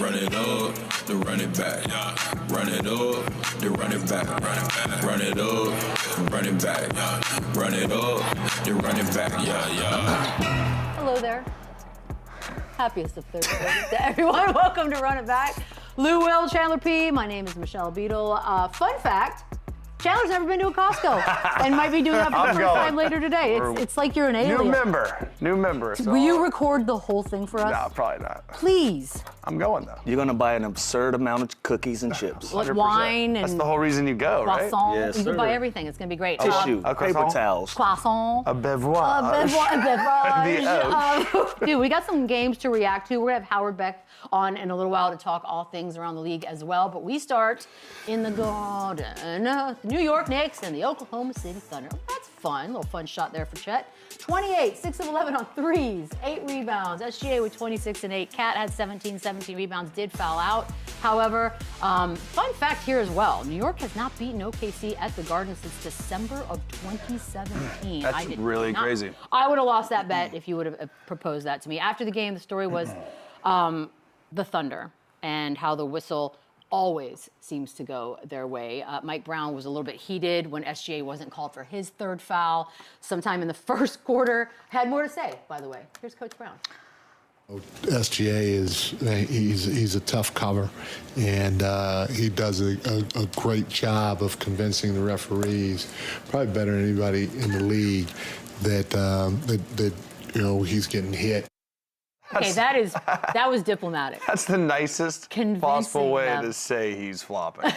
Run it up, then run it back. Run it up, then run it back. Run it up, run it back. Run it up, then run it back. Yeah. Hello there. Happiest of Thursdays to everyone. Welcome to Run It Back. Lou Will, Chandler P. My name is Michelle Beadle. Fun fact, Chandler's never been to a Costco and might be doing that for the first time later today. It's like you're an alien. New member. So will you record the whole thing for us? No, probably not. Please. I'm going though. You're gonna buy an absurd amount of cookies and chips. Like wine and That's the whole reason you go, right? croissant. Yes, You can sir. buy everything. It's gonna be great. Tissue, paper towels. Croissant. A beverage. Dude, we got some games to react to. We're gonna have Howard Beck on in a little while to talk all things around the league as well. But we start in the Garden. New York Knicks and the Oklahoma City Thunder. That's fun. A little fun shot there for Chet. 28, 6 of 11 on threes, 8 rebounds. SGA with 26 and 8. Cat had 17 rebounds, did foul out. However, fun fact here as well. New York has not beaten OKC at the Garden since December of 2017. That's really crazy. I would have lost that bet if you would have proposed that to me. After the game, the story was the Thunder and how the whistle always seems to go their way. Mike Brown was a little bit heated when SGA wasn't called for his third foul sometime in the first quarter. Had more to say, by the way. Here's Coach Brown. SGA he's a tough cover, and he does a great job of convincing the referees, probably better than anybody in the league, that he's getting hit. Okay, that was diplomatic. That's the nicest possible way to say he's flopping.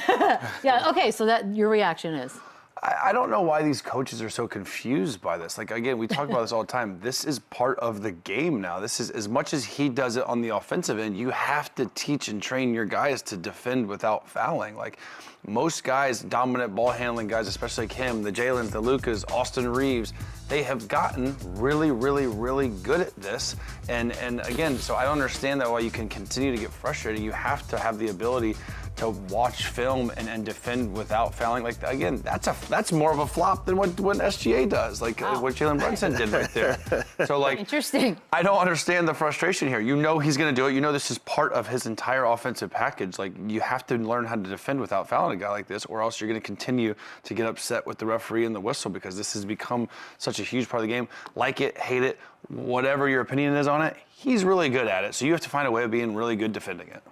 Yeah, okay, so that your reaction is? I don't know why these coaches are so confused by this. Like, again, we talk about this all the time. This is part of the game now. This is, as much as he does it on the offensive end, you have to teach and train your guys to defend without fouling. Like, most guys, dominant ball handling guys, especially like him, the Jalen's, the Lucas, Austin Reeves, they have gotten really, really, really good at this. And again, so I don't understand that why you can continue to get frustrated. You have to have the ability to watch film and defend without fouling. Like, again, that's more of a flop than what SGA does, like what Jalen Brunson did right there. So, like, interesting. I don't understand the frustration here. You know he's going to do it. You know this is part of his entire offensive package. Like, you have to learn how to defend without fouling a guy like this, or else you're going to continue to get upset with the referee and the whistle, because this has become such a huge part of the game. Like it, hate it, whatever your opinion is on it, he's really good at it. So you have to find a way of being really good defending it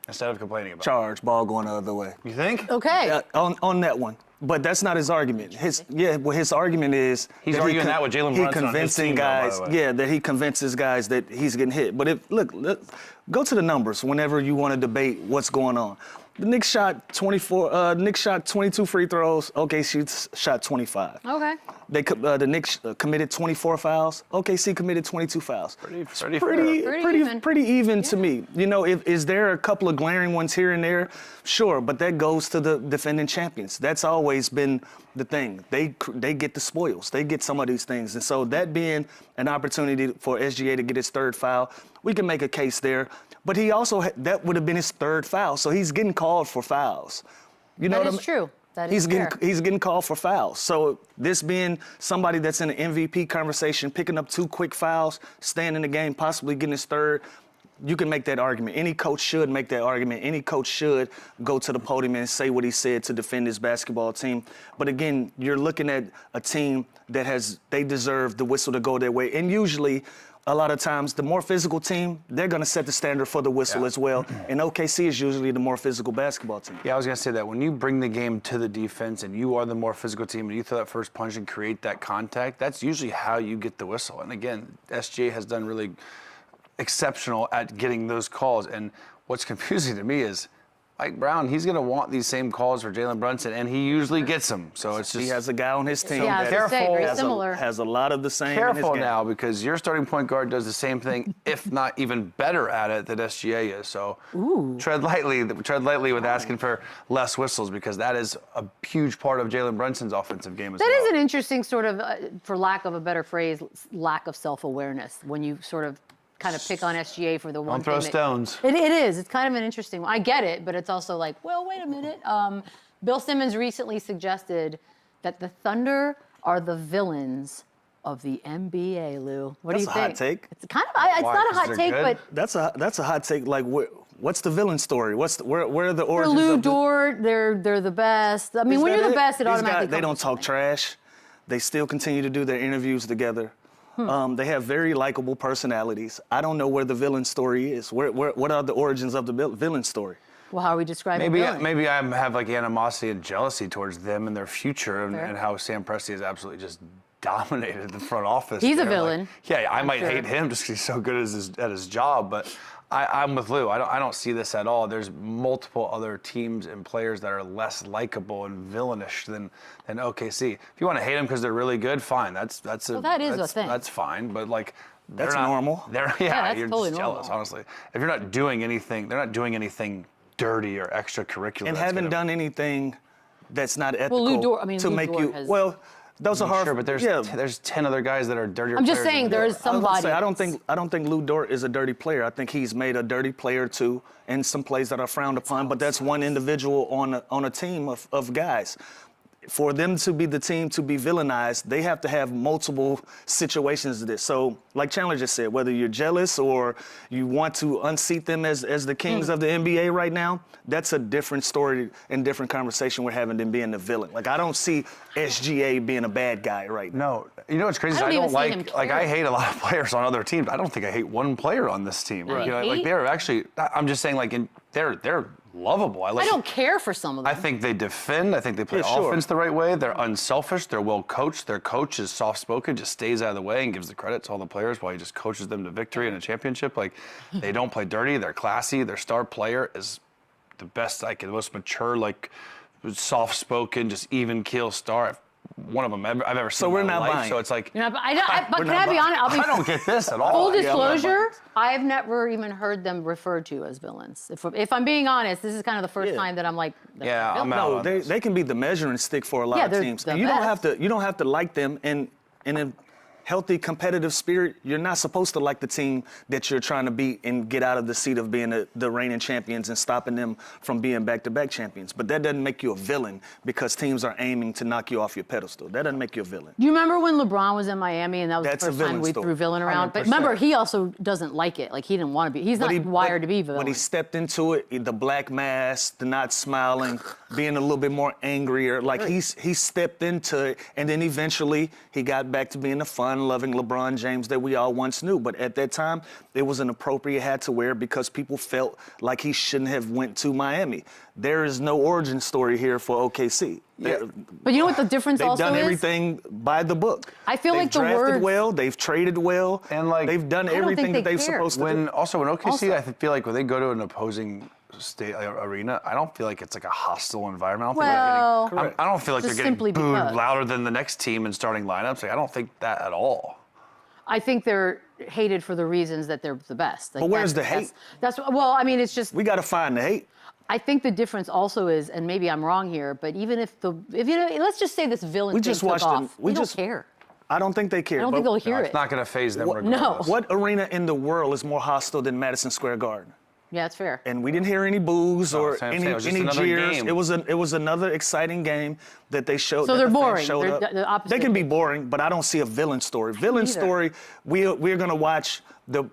instead of complaining about it. Charge, ball going the other way. You think? Okay. Yeah, on that one. But that's not his argument. His argument is he's arguing that with Jalen Brunson on his team, guys. by the way. That he convinces guys that he's getting hit. But go to the numbers whenever you want to debate what's going on. The Knicks shot 22 free throws. OKC shot 25. Okay. The Knicks committed 24 fouls. OKC committed 22 fouls. Pretty even to me. You know, is there a couple of glaring ones here and there? Sure, but that goes to the defending champions. That's always been the thing. They get the spoils. They get some of these things. And so that being an opportunity for SGA to get his third foul, we can make a case there. But he also, that would have been his third foul. So he's getting called for fouls. You know that what I is mean? true. That is fair. He's getting called for fouls. So this being somebody that's in an MVP conversation, picking up 2 quick fouls, staying in the game, possibly getting his third, you can make that argument. Any coach should make that argument. Any coach should go to the podium and say what he said to defend his basketball team. But again, you're looking at a team that they deserve the whistle to go their way. And usually, a lot of times, the more physical team, they're going to set the standard for the whistle as well. And OKC is usually the more physical basketball team. Yeah, I was going to say that. When you bring the game to the defense and you are the more physical team and you throw that first punch and create that contact, that's usually how you get the whistle. And again, SGA has done really exceptional at getting those calls. And what's confusing to me is Mike Brown, he's going to want these same calls for Jalen Brunson, and he usually gets them. So it's just... He has a guy on his team that has a lot of the same in his Careful game. now, because your starting point guard does the same thing, if not even better at it than SGA is. So tread lightly with asking for less whistles, because that is a huge part of Jalen Brunson's offensive game as well. That is an interesting sort of, for lack of a better phrase, lack of self-awareness when you sort of kind of pick on SGA for the one thing. Don't throw stones. It is. It's kind of an interesting one. I get it, but it's also like, well, wait a minute. Bill Simmons recently suggested that the Thunder are the villains of the NBA, Lou. What do you think? That's a hot take. It's kind of, it's not a hot take, but That's a hot take. Like, What's the villain story? Where are the For origins Lou of the... Dort, they're the best. I mean, Is when that you're the it? best, it These automatically guys, they don't comes talk with trash. They still continue to do their interviews together. They have very likable personalities. I don't know where the villain story is. What are the origins of the villain story? Well, how are we describing Maybe villain? maybe I have like animosity and jealousy towards them and their future and how Sam Presti has absolutely just dominated the front office. He's a there. villain. Like, yeah, I might sure. hate him just because he's so good at his job, but I'm with Lou. I don't see this at all. There's multiple other teams and players that are less likable and villainish than OKC. If you want to hate them because they're really good, fine. That is a thing. That's fine. But like That's normal. that's you're totally just jealous, normal. honestly. If you're not doing anything, they're not doing anything dirty or extracurricular. And that's haven't gonna- done anything that's not ethical Lou Dort to Lou make Dort you. has- Well, those are hard. Sure, but there's 10 other guys that are dirtier. I'm just players saying than there Lou is Dort. somebody. I don't think Lou Dort is a dirty player. I think he's made a dirty player too, and some plays that are frowned upon. But that's one individual on a team of guys. For them to be the team to be villainized, they have to have multiple situations of this. So, like Chandler just said, whether you're jealous or you want to unseat them as the kings of the NBA right now, that's a different story and different conversation we're having than being the villain. Like, I don't see SGA being a bad guy right now. No, you know what's crazy? I don't I even don't see him like care. I hate a lot of players on other teams. I don't think I hate one player on this team. Right. You know, Hate? like they're actually. I'm just saying, like they're lovable. I don't care for some of them. I think they defend. I think they play Yeah, sure. offense the right way. They're unselfish. They're well coached. Their coach is soft-spoken, just stays out of the way and gives the credit to all the players while he just coaches them to victory and a championship. Like, they don't play dirty. They're classy. Their star player is the best, like the most mature, like soft-spoken, just even keel star. One of them I've ever seen. So we're in my not life. buying. So it's like You're not, but We're can not I be honest? I'll be I don't get this at all. Full Yeah, I'm not buying disclosure, this. I've never even heard them referred to as villains. If I'm being honest, this is kind of the first Yeah. time that I'm like, they're Yeah, I'm villains. out. No, on they, this. they can be the measuring stick for a lot Yeah, of they're teams. the And you best. don't have to like them. And in a healthy competitive spirit, you're not supposed to like the team that you're trying to beat and get out of the seat of being the reigning champions and stopping them from being back-to-back champions. But that doesn't make you a villain because teams are aiming to knock you off your pedestal. That doesn't make you a villain. Do you remember when LeBron was in Miami and that was That's the a first time villain we story. threw villain around? But 100%. remember, he also doesn't like it. Like, he didn't want to be. He's not wired to be villain. When he stepped into it, the black mask, the not smiling, being a little bit more angrier, like he stepped into it, and then eventually he got back to being the fun-loving LeBron James that we all once knew. But at that time, it was an appropriate hat to wear because people felt like he shouldn't have went to Miami. There is no origin story here for OKC. But you know what the difference They've also done is? everything by the book. I feel they've like the drafted words- well, they've traded well, And, like, they've done I don't everything think that they they've care. supposed to do. When OKC, Also- I feel like when they go to an opposing state arena, I don't feel like it's like a hostile environment. I don't feel like they're just getting simply booed because. louder than the next team in starting lineups. Like, I don't think that at all. I think they're hated for the reasons that they're the best. Like, But where's the hate? That's well, I mean, it's just. We got to find the hate. I think the difference also is, and maybe I'm wrong here, but even if let's just say this villain We thing just took watched off, them. we don't care. I don't think they care. I don't think but they'll hear It's it. not going to phase them What- regardless. What arena in the world is more hostile than Madison Square Garden? Yeah, that's fair. And we didn't hear any boos or same any thing. It was just any another jeers. game. It was another exciting game that they showed. So that they're the fans boring. showed They're up. the opposite. They can be boring, but I don't see a villain story. Villain either. story. We're gonna watch the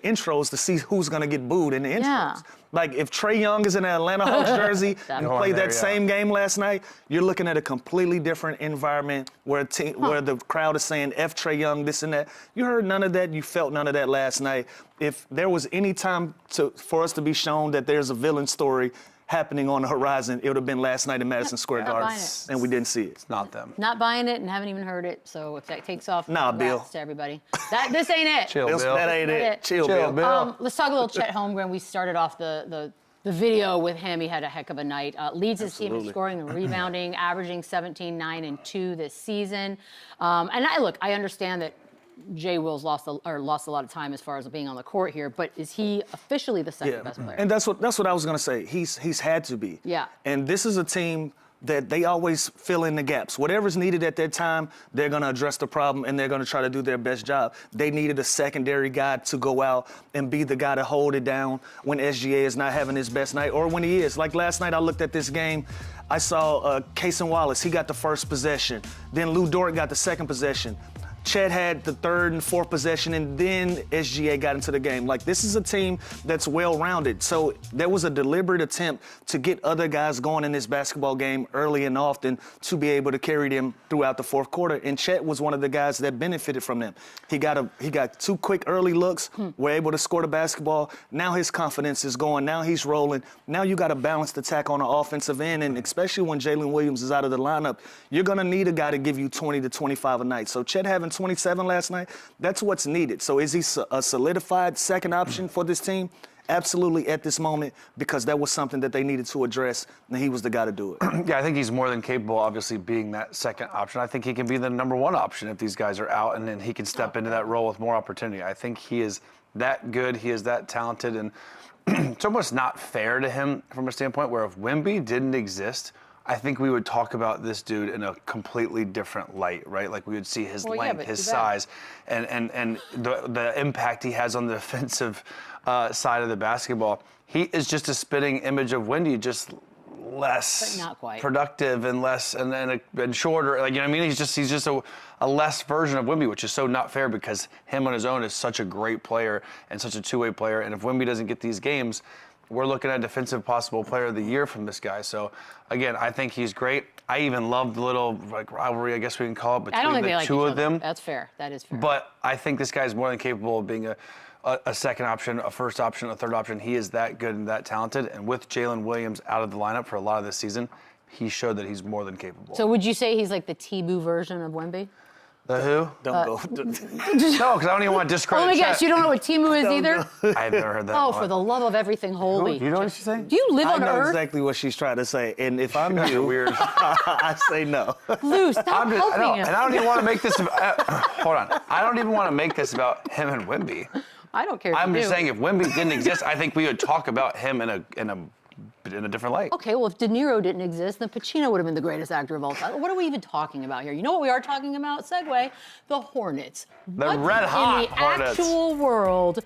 intros to see who's gonna get booed in the intros. Yeah. Like if Trae Young is in an Atlanta Hawks jersey and Going played there, that yeah. same game last night, you're looking at a completely different environment where where the crowd is saying F Trae Young, this and that. You heard none of that. You felt none of that last night. If there was any time for us to be shown that there's a villain story happening on the horizon, it would have been last night in Madison Square not Garden, buying it. and we didn't see it. Not them. Not buying it and haven't even heard it. So if that takes off, Nah, congrats Bill. to everybody. This ain't it. Chill, That Bill. ain't That it. it. Chill, Chill, Bill. Bill. Let's talk a little Chet Holmgren. We started off the video with him. He had a heck of a night. Leads his team in Absolutely. scoring and rebounding, averaging 17, 9, and 2 this season. And I understand that Jay Will's lost a lot of time as far as being on the court here, but is he officially the second best player? And that's what I was gonna say. He's had to be. Yeah. And this is a team that they always fill in the gaps. Whatever's needed at that time, they're gonna address the problem and they're gonna try to do their best job. They needed a secondary guy to go out and be the guy to hold it down when SGA is not having his best night or when he is. Like last night, I looked at this game. I saw Cason Wallace. He got the first possession. Then Lou Dort got the second possession. Chet had the third and fourth possession, and then SGA got into the game. Like, this is a team that's well-rounded. So there was a deliberate attempt to get other guys going in this basketball game early and often to be able to carry them throughout the fourth quarter. And Chet was one of the guys that benefited from them. He got 2 quick early looks, were able to score the basketball. Now his confidence is going. Now he's rolling. Now you got a balanced attack on the offensive end, and especially when Jalen Williams is out of the lineup, you're going to need a guy to give you 20 to 25 a night. So Chet having 27 last night, that's what's needed. So is he a solidified second option for this team? Absolutely at this moment, because that was something that they needed to address, and he was the guy to do it. Yeah, I think he's more than capable, obviously, being that second option. I think he can be the number one option if these guys are out, and then he can step into that role with more opportunity. I think he is that good. He is that talented, and it's almost not fair to him from a standpoint where if Wemby didn't exist, I think we would talk about this dude in a completely different light, right? Like we would see his length, his size, and the impact he has on the defensive side of the basketball. He is just a spitting image of Wemby, just less productive and less and shorter. Like, you know what I mean? He's just a less version of Wemby, which is so not fair because him on his own is such a great player and such a two-way player. And if Wemby doesn't get these games, we're looking at defensive possible player of the year from this guy. So, again, I think he's great. I even love the little rivalry, I guess we can call it, between the two of them. That's fair. That is fair. But I think this guy is more than capable of being a second option, a first option, a third option. He is that good and that talented. And with Jalen Williams out of the lineup for a lot of this season, he showed that he's more than capable. So would you say he's like the T-Boo version of Wemby? The who? Don't go. No, because I don't even want to discredit Oh my Chet. gosh, you don't know what T-Moo is either? I've never heard that. Oh, for the love of everything holy. Do you know what she's saying? Do you live on I know Earth? exactly what she's trying to say, and if I'm you, Weird. I say no. Lou, stop helping him. And I don't even want to make this hold on. I don't even want to make this about him and Wemby. I don't care if I'm you just do. saying if Wemby didn't exist, I think we would talk about him in a different light. Okay, well, if De Niro didn't exist, then Pacino would have been the greatest actor of all time. What are we even talking about here? You know what we are talking about? Segue. The Hornets. The red hot in the Hornets. actual world.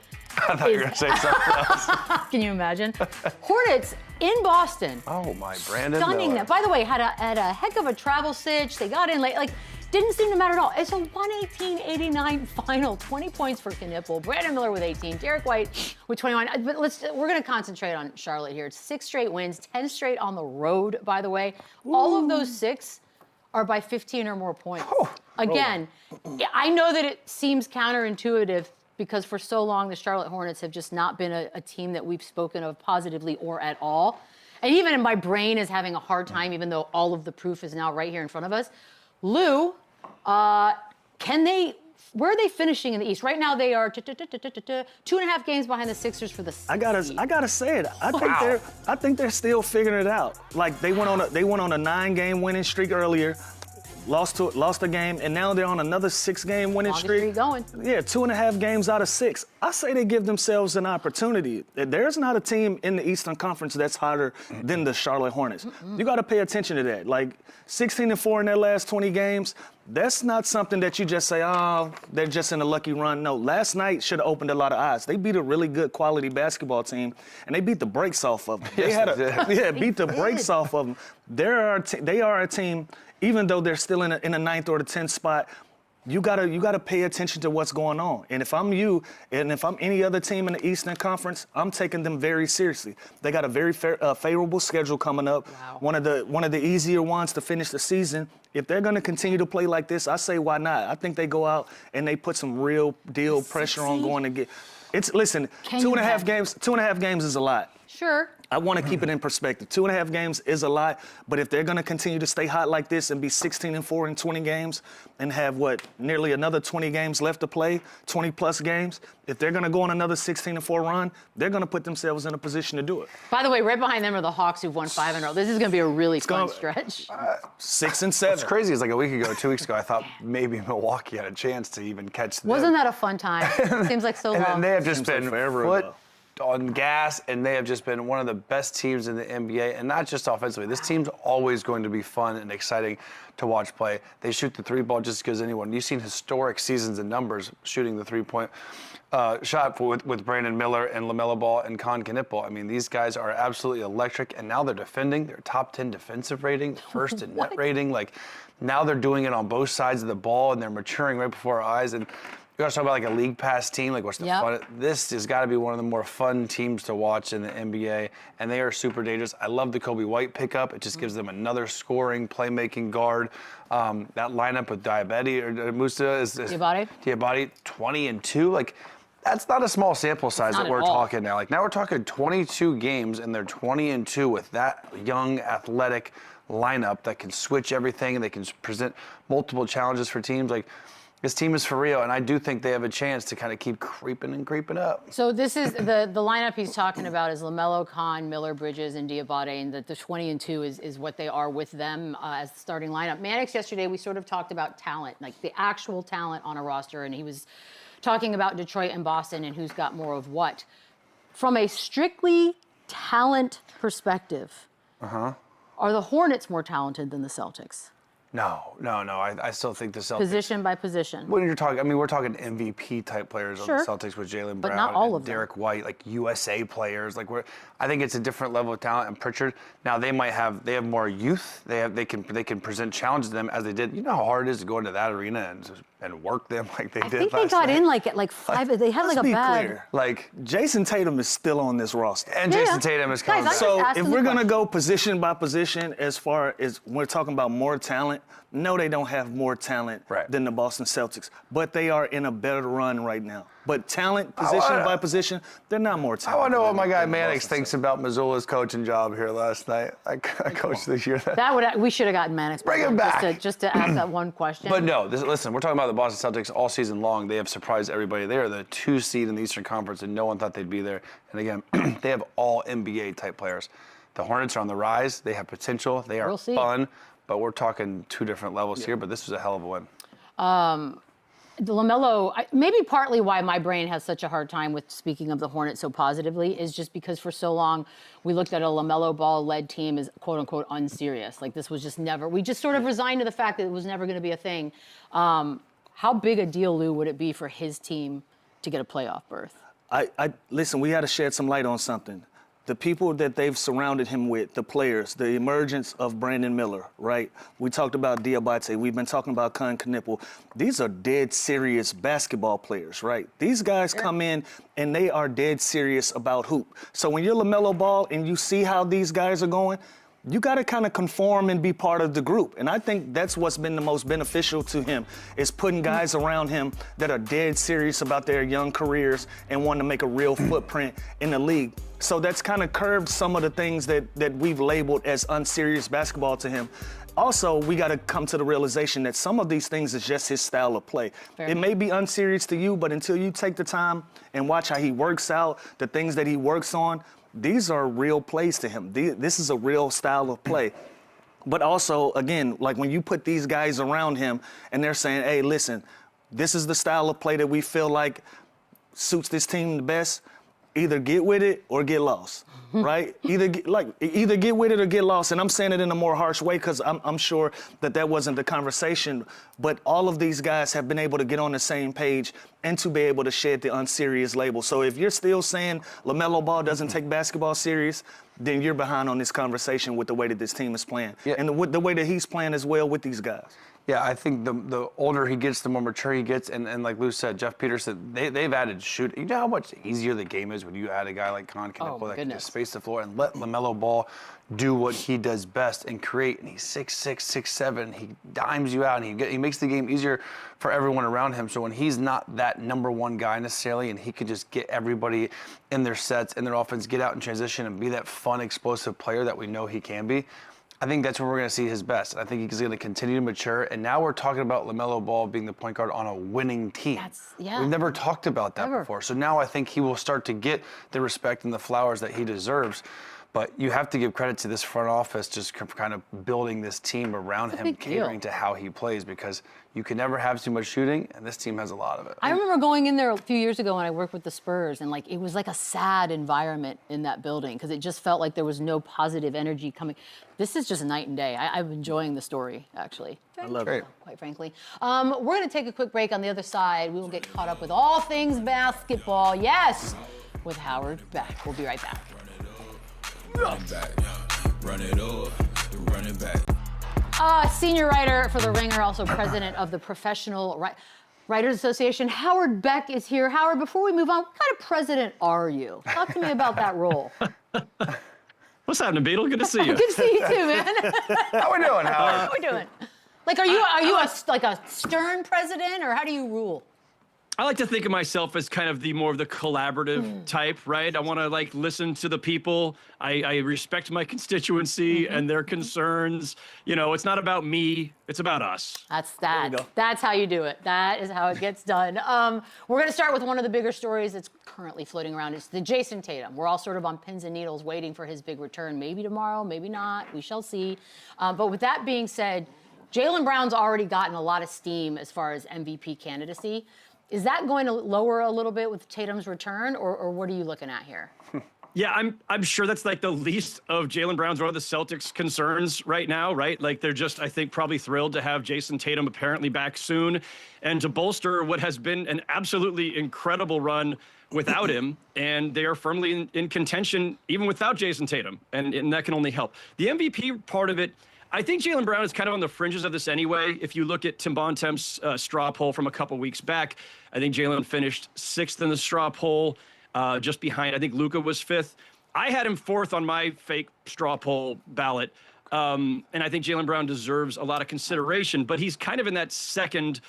I thought you were going to say something else. Can you imagine? Hornets in Boston. Oh, my Brandon Stunning Miller. them. By the way, had a heck of a travel sitch. They got in late. Like, didn't seem to matter at all. It's a 118-89 final. 20 points for Knipple. Brandon Miller with 18. Derek White with 21. But we're going to concentrate on Charlotte here. It's 6 straight wins, 10 straight on the road, by the way. Ooh. All of those 6 are by 15 or more points. Oh. Again, I know that it seems counterintuitive because for so long the Charlotte Hornets have just not been a team that we've spoken of positively or at all. And even my brain is having a hard time, even though all of the proof is now right here in front of us. Lou, where are they finishing in the East? Right now they are 2.5 games behind the Sixers for the season. I gotta say it. I think they're still figuring it out. Like they went on a 9-game winning streak earlier, lost a game, and now they're on another 6-game winning streak. Going. Yeah, 2.5 games out of 6. I say they give themselves an opportunity. There's not a team in the Eastern Conference that's hotter than the Charlotte Hornets. You got to pay attention to that. Like 16-4 in their last 20 games. That's not something that you just say, oh, they're just in a lucky run. No, last night should have opened a lot of eyes. They beat a really good quality basketball team, and they beat the brakes off of them. Beat the brakes off of them. They are a team, even though they're still in a 9th or the 10th spot. You gotta pay attention to what's going on. And if I'm you, and if I'm any other team in the Eastern Conference, I'm taking them very seriously. They got a very favorable schedule coming up. Wow. One of the easier ones to finish the season. If they're gonna continue to play like this, I say why not? I think they go out and they put some real deal pressure on going to get. Listen, 2.5 games is a lot. Sure. I want to keep it in perspective. 2.5 games is a lot, but if they're going to continue to stay hot like this and be 16-4 in 20 games and have, nearly another 20 games left to play, 20-plus games, if they're going to go on another 16-4 run, they're going to put themselves in a position to do it. By the way, right behind them are the Hawks who've won 5 in a row. This is going to be a really fun stretch. 6 and 7. What's crazy is like a week ago, 2 weeks ago, I thought maybe Milwaukee had a chance to even catch them. Wasn't that a fun time? Seems like so long. And they have just been on gas, and they have just been one of the best teams in the NBA, and not just offensively. This team's always going to be fun and exciting to watch play. They shoot the three ball just because anyone. You've seen historic seasons and numbers shooting the three-point shot with Brandon Miller and LaMelo Ball and Antetokounmpo. I mean, these guys are absolutely electric, and now they're defending. They're top 10 defensive rating, first in net rating. Like, now they're doing it on both sides of the ball, and they're maturing right before our eyes. And you guys talk about like a league pass team, like what's the fun? This has got to be one of the more fun teams to watch in the NBA, and they are super dangerous. I love the Kobe White pickup. It just gives them another scoring, playmaking guard. That lineup with Diabetti or Musa is Diabate 20-2. Like, that's not a small sample size that we're talking now. Like, now we're talking 22 games, and they're 20-2 with that young, athletic lineup that can switch everything and they can present multiple challenges for teams. Like, this team is for real, and I do think they have a chance to kind of keep creeping and creeping up. So this is the lineup he's talking about is LaMelo, Kahn, Miller, Bridges, and Diabate, and the 20-2 is what they are with them as the starting lineup. Mannix, yesterday, we sort of talked about talent, like the actual talent on a roster, and he was talking about Detroit and Boston and who's got more of what. From a strictly talent perspective, are the Hornets more talented than the Celtics? No. I still think the Celtics. Position by position. When you're talking, I mean, we're talking MVP type players on the Celtics with Jaylen Brown, but not all of them. Derek White, like USA players. Like, I think it's a different level of talent. And Pritchard, now they have more youth. They can present challenges to them as they did. You know how hard it is to go into that arena and work them like they did. I think last they got night? in like five. They had like a bad. Clear. Like, Jason Tatum is still on this roster. and Jason Tatum is coming. Guys, So asking if the we're going to question. go position by position as far as we're talking about more talent, no, they don't have more talent than the Boston Celtics, but they are in a better run right now. But talent, position by position, they're not more talented. I want to know what my guy Mannix thinks about Missoula's coaching job here last night. I coached this year. We should have gotten Mannix. Bring him back. Just to ask that one question. But no, listen, we're talking about the Boston Celtics all season long. They have surprised everybody. They are the 2 seed in the Eastern Conference, and no one thought they'd be there. And again, they have all NBA type players. The Hornets are on the rise. They have potential. They are fun. But we're talking 2 different levels here. But this was a hell of a win. LaMelo, maybe partly why my brain has such a hard time with speaking of the Hornets so positively is just because for so long we looked at a LaMelo Ball-led team as quote-unquote unserious. Like, this was just never, we just sort of resigned to the fact that it was never going to be a thing. How big a deal, Lou, would it be for his team to get a playoff berth? Listen, we got to shed some light on something. The people that they've surrounded him with, the players, the emergence of Brandon Miller, right? We talked about Diabate. We've been talking about Antetokounmpo. These are dead serious basketball players, right? These guys come in and they are dead serious about hoop. So when you're LaMelo Ball and you see how these guys are going, you got to kind of conform and be part of the group. And I think that's what's been the most beneficial to him is putting guys around him that are dead serious about their young careers and want to make a real footprint in the league. So that's kind of curbed some of the things that we've labeled as unserious basketball to him. Also, we got to come to the realization that some of these things is just his style of play. It may be unserious to you, but until you take the time and watch how he works out, the things that he works on, these are real plays to him. This is a real style of play. But also, again, like when you put these guys around him and they're saying, hey, listen, this is the style of play that we feel like suits this team the best, either get with it or get lost, right? Either get with it or get lost. And I'm saying it in a more harsh way because I'm sure that wasn't the conversation. But all of these guys have been able to get on the same page and to be able to shed the unserious label. So if you're still saying LaMelo Ball doesn't take basketball serious, then you're behind on this conversation with the way that this team is playing and the way that he's playing as well with these guys. Yeah, I think the older he gets, the more mature he gets. And like Lou said, Jeff Peterson, they've added shoot. You know how much easier the game is when you add a guy like Antetokounmpo that can just space the floor and let LaMelo Ball do what he does best and create. And he's 6'6", 6'7". He dimes you out, and he makes the game easier for everyone around him. So when he's not that number one guy necessarily, and he can just get everybody in their sets, in their offense, get out in transition, and be that fun, explosive player that we know he can be, I think that's where we're going to see his best. I think he's going to continue to mature. And now we're talking about LaMelo Ball being the point guard on a winning team. We've never talked about that before. So now I think he will start to get the respect and the flowers that he deserves. But you have to give credit to this front office just kind of building this team around him, catering to how he plays, because you can never have too much shooting, and this team has a lot of it. I remember going in there a few years ago when I worked with the Spurs, and it was like a sad environment in that building because it just felt like there was no positive energy coming. This is just night and day. I'm enjoying the story, actually. I love it. Quite frankly. We're going to take a quick break. On the other side, we will get caught up with all things basketball. Yes, with Howard Beck. We'll be right back. Run it up, run it back. Senior writer for The Ringer, also president of the Professional Writers Association. Howard Beck is here. Howard, before we move on, what kind of president are you? Talk to me about that role. What's happening, Beadle? Good to see you. Good to see you too, man. How we doing, Howard? How we doing? Are you a stern president, or how do you rule? I like to think of myself as kind of more of the collaborative type, right? I want to listen to the people. I respect my constituency and their concerns. It's not about me, it's about us. That's how you do it. That is how it gets done. We're going to start with one of the bigger stories that's currently floating around. It's the Jason Tatum. We're all sort of on pins and needles waiting for his big return. Maybe tomorrow, maybe not. We shall see. But with that being said, Jaylen Brown's already gotten a lot of steam as far as MVP candidacy. Is that going to lower a little bit with Tatum's return, or what are you looking at here? Yeah, I'm sure that's the least of Jaylen Brown's or the Celtics' concerns right now, right? They're just, I think, probably thrilled to have Jason Tatum apparently back soon and to bolster what has been an absolutely incredible run without him. And they are firmly in contention even without Jason Tatum, and that can only help. The MVP part of it, I think Jaylen Brown is kind of on the fringes of this anyway. If you look at Tim Bontemps' straw poll from a couple weeks back, I think Jaylen finished 6th in the straw poll, just behind, I think Luka was 5th. I had him 4th on my fake straw poll ballot. And I think Jaylen Brown deserves a lot of consideration, but he's kind of in that second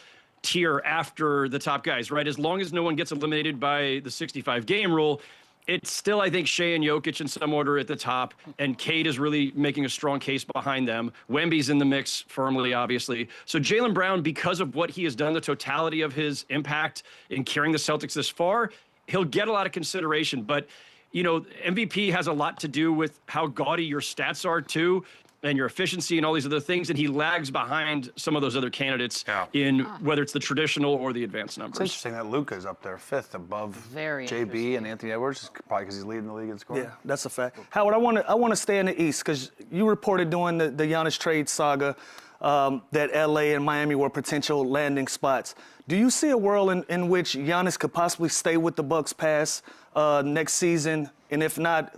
tier after the top guys, right? As long as no one gets eliminated by the 65-game rule, it's still, I think, Shea and Jokic in some order at the top, and Cade is really making a strong case behind them. Wemby's in the mix firmly, obviously. So Jaylen Brown, because of what he has done, the totality of his impact in carrying the Celtics this far, he'll get a lot of consideration. But, MVP has a lot to do with how gaudy your stats are, too, and your efficiency and all these other things, and he lags behind some of those other candidates in whether it's the traditional or the advanced numbers. It's interesting that Luka's up there 5th above JB and Anthony Edwards, probably because he's leading the league in scoring. Yeah, that's a fact. Howard, I want to stay in the East because you reported during the Giannis trade saga that LA and Miami were potential landing spots. Do you see a world in which Giannis could possibly stay with the Bucks past next season? And if not,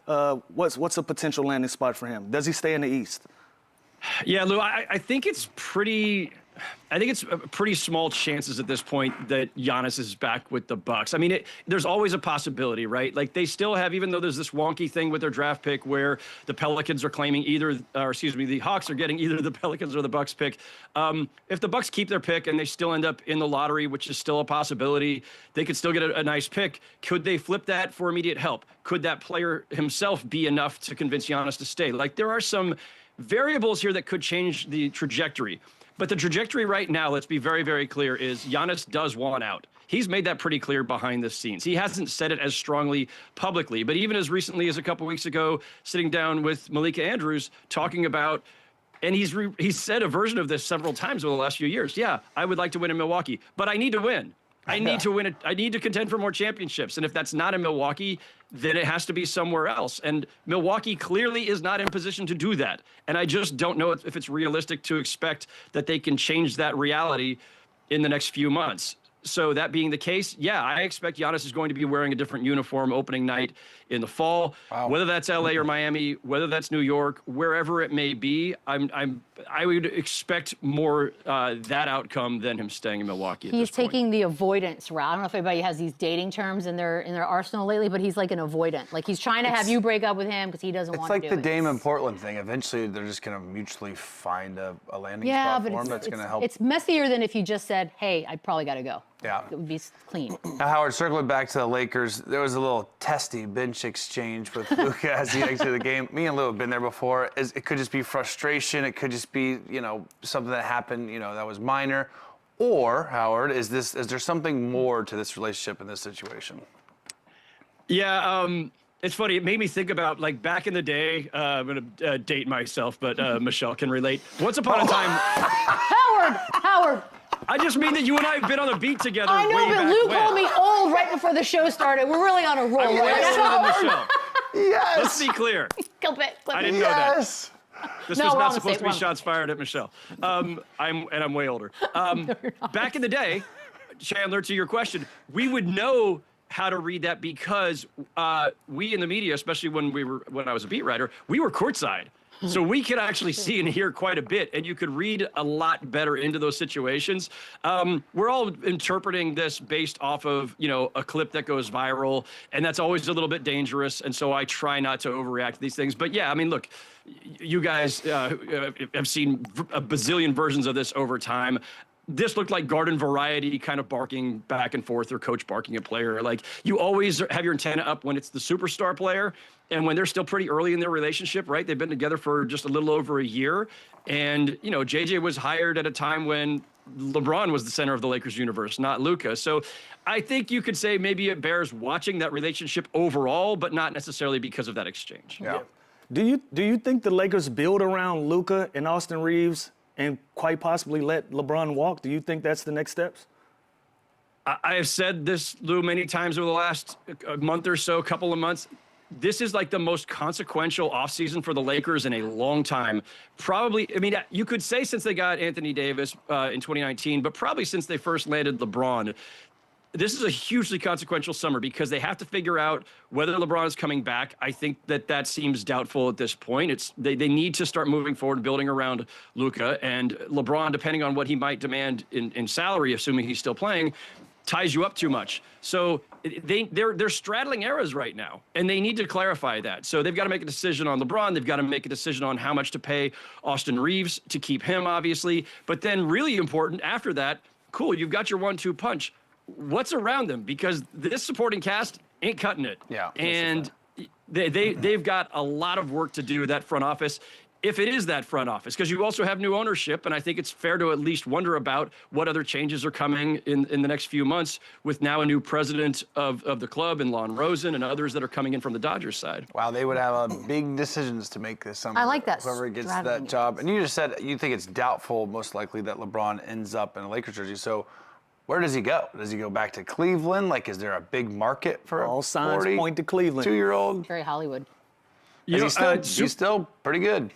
what's a potential landing spot for him? Does he stay in the East? Yeah, Lou, I think it's pretty small chances at this point that Giannis is back with the Bucks. I mean, there's always a possibility, right? They still have, even though there's this wonky thing with their draft pick where the Pelicans are claiming the Hawks are getting either the Pelicans or the Bucks pick. If the Bucks keep their pick and they still end up in the lottery, which is still a possibility, they could still get a nice pick. Could they flip that for immediate help? Could that player himself be enough to convince Giannis to stay? There are some variables here that could change the trajectory. But the trajectory right now, let's be very, very clear, is Giannis does want out. He's made that pretty clear behind the scenes. He hasn't said it as strongly publicly, but even as recently as a couple weeks ago, sitting down with Malika Andrews, talking about, and he's said a version of this several times over the last few years. Yeah, I would like to win in Milwaukee, but I need to win. I need to win it. I need to contend for more championships. And if that's not in Milwaukee, then it has to be somewhere else. And Milwaukee clearly is not in position to do that. And I just don't know if it's realistic to expect that they can change that reality in the next few months. So that being the case, yeah, I expect Giannis is going to be wearing a different uniform opening night in the fall. Wow. Whether that's LA or Miami, whether that's New York, wherever it may be, I would expect more that outcome than him staying in Milwaukee. He's taking the avoidance route. I don't know if anybody has these dating terms in their arsenal lately, but he's like an avoidant. He's trying to have you break up with him because he doesn't want to do it. It's like the Dame and Portland thing. Eventually, they're just going to mutually find a landing spot for him that's going to help. It's messier than if you just said, "Hey, I probably got to go." Yeah. It would be clean. Now, Howard, circling back to the Lakers, there was a little testy bench exchange with Luka as he exited the game. Me and Lou have been there before. It could just be frustration. It could just be, something that happened, that was minor. Or, Howard, is there something more to this relationship in this situation? Yeah, It's funny. It made me think about like back in the day. I'm gonna date myself, but Michelle can relate. Once upon a time, Howard. I just mean that you and I have been on the beat together. I know, way but back Lou when. called me old right before the show started. We're really on a roll. I'm way right? older than Michelle. Yes. Let's be clear. Clip it. I didn't know that. Yes. This No, was we're not on the supposed to same be one. shots fired at Michelle. I'm way older. Back in the day, Chandler, to your question, we would know how to read that because we in the media, especially when I was a beat writer, we were courtside. So we could actually see and hear quite a bit, and you could read a lot better into those situations. We're all interpreting this based off of, a clip that goes viral, and that's always a little bit dangerous, and so I try not to overreact to these things. But yeah, I mean, look, you guys have seen a bazillion versions of this over time. This looked like garden variety kind of barking back and forth or coach barking at player. Like you always have your antenna up when it's the superstar player and when they're still pretty early in their relationship, right? They've been together for just a little over a year. And, JJ was hired at a time when LeBron was the center of the Lakers universe, not Luka. So I think you could say maybe it bears watching that relationship overall, but not necessarily because of that exchange. Yeah. Do you think the Lakers build around Luka and Austin Reeves and quite possibly let LeBron walk? Do you think that's the next steps? I have said this, Lou, many times over the last month or so, couple of months. This is like the most consequential offseason for the Lakers in a long time. Probably, I mean, you could say since they got Anthony Davis in 2019, but probably since they first landed LeBron. This is a hugely consequential summer because they have to figure out whether LeBron is coming back. I think that seems doubtful at this point. They need to start moving forward, building around Luka, and LeBron, depending on what he might demand in salary, assuming he's still playing, ties you up too much. So they're straddling eras right now, and they need to clarify that. So they've got to make a decision on LeBron. They've got to make a decision on how much to pay Austin Reeves to keep him, obviously. But then really important after that, cool, you've got your 1-2 punch. What's around them? Because this supporting cast ain't cutting it. Yeah. And they've got a lot of work to do, that front office, if it is that front office, because you also have new ownership, and I think it's fair to at least wonder about what other changes are coming in the next few months with now a new president of the club and Lon Rosen and others that are coming in from the Dodgers side. Wow, they would have big decisions to make this summer. I like that Whoever gets strategy. that job. And you just said you think it's doubtful, most likely, that LeBron ends up in a Lakers jersey. So where does he go? Does he go back to Cleveland? Like, is there a big market for All a signs point to Cleveland. 2-year-old? Very Hollywood. He's still pretty good.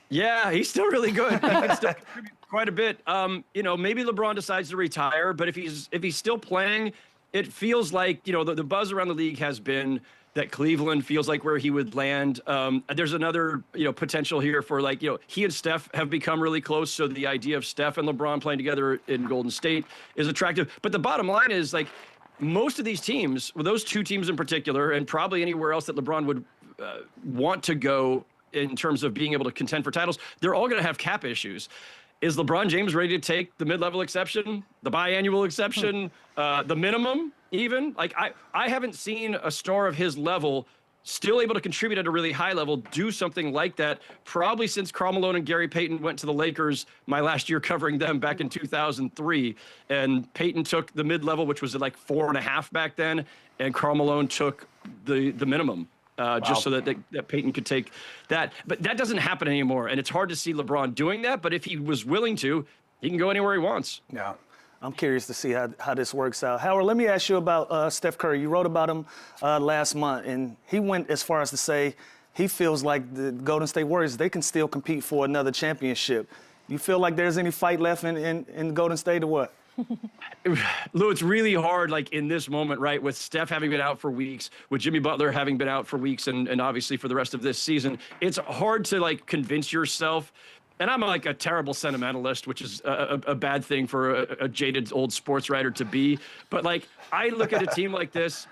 Yeah, he's still really good. He can still contribute quite a bit. Maybe LeBron decides to retire, but if he's still playing, it feels like, the buzz around the league has been that Cleveland feels like where he would land. There's another, potential here for he and Steph have become really close. So the idea of Steph and LeBron playing together in Golden State is attractive. But the bottom line is most of these teams, those two teams in particular, and probably anywhere else that LeBron would want to go in terms of being able to contend for titles, they're all going to have cap issues. Is LeBron James ready to take the mid-level exception, the biannual exception, the minimum even? I haven't seen a star of his level still able to contribute at a really high level, do something like that, probably since Karl Malone and Gary Payton went to the Lakers my last year covering them back in 2003. And Payton took the mid-level, which was at 4.5 back then, and Karl Malone took the minimum. Just so that Peyton could take that. But that doesn't happen anymore, and it's hard to see LeBron doing that. But if he was willing to, he can go anywhere he wants. Yeah. I'm curious to see how this works out. Howard, let me ask you about Steph Curry. You wrote about him last month, and he went as far as to say he feels like the Golden State Warriors, they can still compete for another championship. You feel like there's any fight left in Golden State or what? Lou, it's really hard, in this moment, right, with Steph having been out for weeks, with Jimmy Butler having been out for weeks, and obviously for the rest of this season. It's hard to, convince yourself. And I'm a terrible sentimentalist, which is a bad thing for a jaded old sports writer to be. But, I look at a team like this,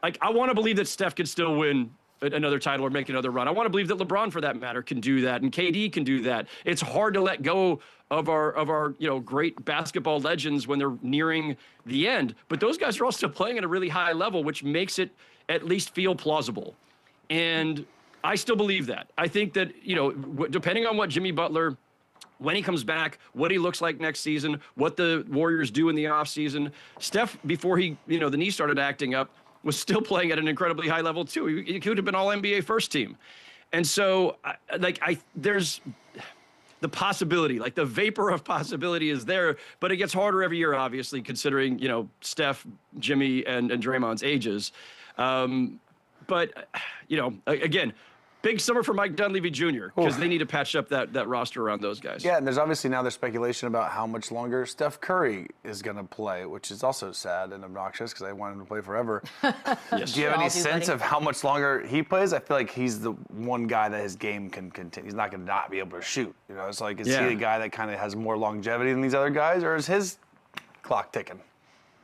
I want to believe that Steph can still win another title or make another run. I want to believe that LeBron, for that matter, can do that, and KD can do that. It's hard to let go of our great basketball legends when they're nearing the end. But those guys are all still playing at a really high level, which makes it at least feel plausible. And I still believe that. I think that, depending on what Jimmy Butler, when he comes back, what he looks like next season, what the Warriors do in the offseason, Steph, before the knee started acting up, was still playing at an incredibly high level too. He could have been all NBA first team. And so there's the possibility, like the vapor of possibility is there, but it gets harder every year, obviously, considering, Steph, Jimmy, and Draymond's ages. But, again, big summer for Mike Dunleavy Jr. because they need to patch up that roster around those guys. Yeah, and there's obviously now there's speculation about how much longer Steph Curry is going to play, which is also sad and obnoxious because I want him to play forever. Yes. Do you have any sense of how much longer he plays? I feel like he's the one guy that his game can continue. He's not going to not be able to shoot. It's like, is he the guy that kind of has more longevity than these other guys, or is his clock ticking?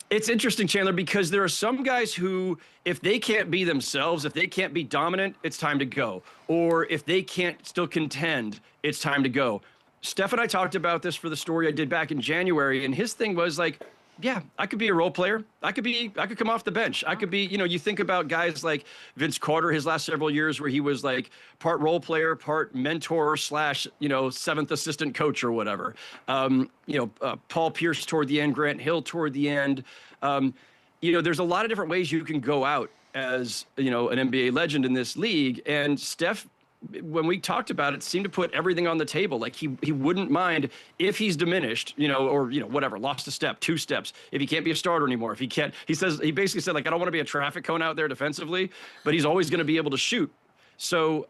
It's interesting, Chandler, because there are some guys who, if they can't be themselves, if they can't be dominant, it's time to go. Or if they can't still contend, it's time to go. Steph and I talked about this for the story I did back in January, and his thing was like, yeah, I could be a role player. I could come off the bench. I could be, you think about guys like Vince Carter his last several years where he was like part role player, part mentor / seventh assistant coach or whatever. Paul Pierce toward the end, Grant Hill toward the end. There's a lot of different ways you can go out as, an NBA legend in this league. And Steph, when we talked about it, seemed to put everything on the table. Like he wouldn't mind if he's diminished, whatever, lost a step, 2 steps, if he can't be a starter anymore, if he can't, he basically said, like, I don't want to be a traffic cone out there defensively, but he's always going to be able to shoot. So,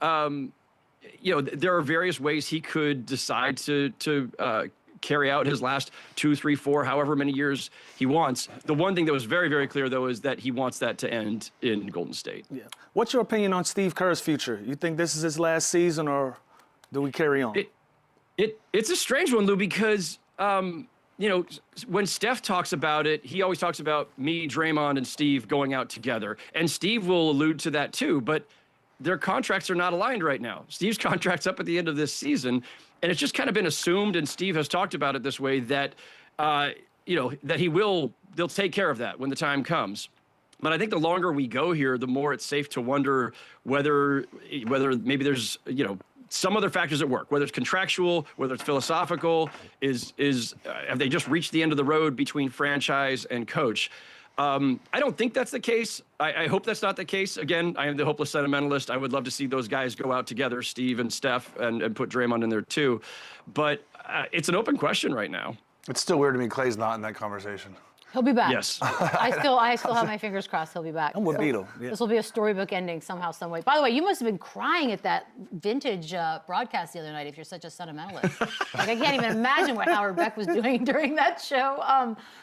there are various ways he could decide to carry out his last 2, 3, 4, however many years he wants. The one thing that was very, very clear, though, is that he wants that to end in Golden State. Yeah. What's your opinion on Steve Kerr's future? You think this is his last season, or do we carry on? It's a strange one, Lou, because, when Steph talks about it, he always talks about me, Draymond, and Steve going out together. And Steve will allude to that, too. But their contracts are not aligned right now. Steve's contract's up at the end of this season. And it's just kind of been assumed, and Steve has talked about it this way, that, that they'll take care of that when the time comes. But I think the longer we go here, the more it's safe to wonder whether maybe there's, some other factors at work, whether it's contractual, whether it's philosophical, have they just reached the end of the road between franchise and coach? I don't think that's the case. I hope that's not the case. Again, I am the hopeless sentimentalist. I would love to see those guys go out together, Steve and Steph, and put Draymond in there too. But it's an open question right now. It's still weird to me Clay's not in that conversation. He'll be back. Yes. I still have my fingers crossed he'll be back. I'm with Beadle. Yeah. This will be a storybook ending somehow, some way. By the way, you must have been crying at that vintage broadcast the other night if you're such a sentimentalist. Like, I can't even imagine what Howard Beck was doing during that show.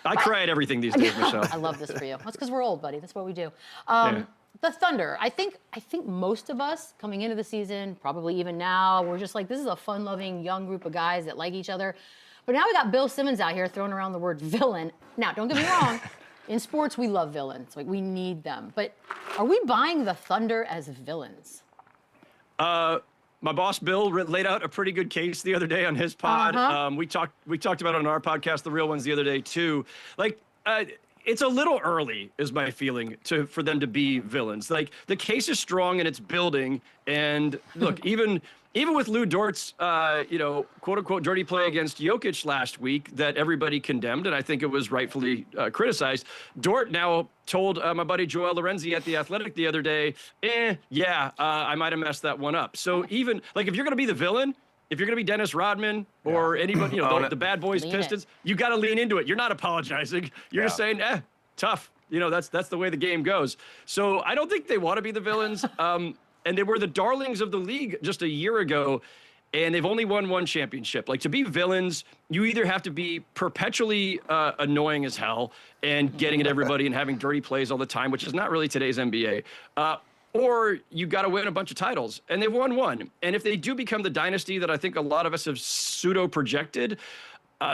I cry at everything these days, Michelle. I love this for you. That's because we're old, buddy. That's what we do. Yeah. The Thunder. I think most of us coming into the season, probably even now, we're just like, this is a fun-loving young group of guys that like each other. But now we got Bill Simmons out here throwing around the word villain. Now, don't get me wrong. In sports, we love villains. Like, we need them. But are we buying the Thunder as villains? My boss, Bill, laid out a pretty good case the other day on his pod. We talked about it on our podcast, The Real Ones, the other day, too. Like, it's a little early, is my feeling, for them to be villains. Like, the case is strong and it's building. And look, even with Lou Dort's, quote unquote, dirty play against Jokic last week that everybody condemned, and I think it was rightfully criticized. Dort now told my buddy Joel Lorenzi at The Athletic the other day, I might have messed that one up. So even, like, if you're going to be the villain, if you're going to be Dennis Rodman or anybody, the bad boys, Pistons, you got to lean into it. You're not apologizing. You're just saying, tough. That's the way the game goes. So I don't think they want to be the villains. And they were the darlings of the league just a year ago, and they've only won 1 championship. Like, to be villains, you either have to be perpetually annoying as hell and getting at everybody and having dirty plays all the time, which is not really today's NBA, or you got to win a bunch of titles, and they've won 1. And if they do become the dynasty that I think a lot of us have pseudo-projected,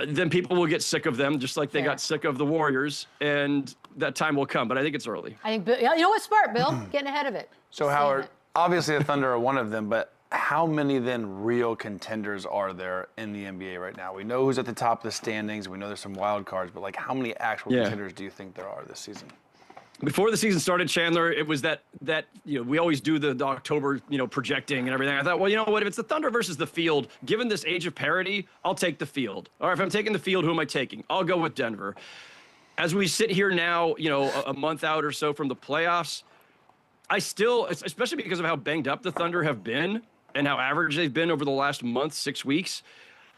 then people will get sick of them, just like they got sick of the Warriors, and that time will come. But I think it's early. I think, you know what's smart, Bill? Getting ahead of it. So, Howard, obviously the Thunder are one of them, but how many then real contenders are there in the NBA right now? We know who's at the top of the standings. We know there's some wild cards, but like, how many actual contenders do you think there are this season? Before the season started, Chandler, it was that we always do the October, projecting and everything. I thought, well, you know what? If it's the Thunder versus the field, given this age of parity, I'll take the field. Or if I'm taking the field, who am I taking? I'll go with Denver. as we sit here now, a month out or so from the playoffs, I still, especially because of how banged up the Thunder have been and how average they've been over the last month, 6 weeks,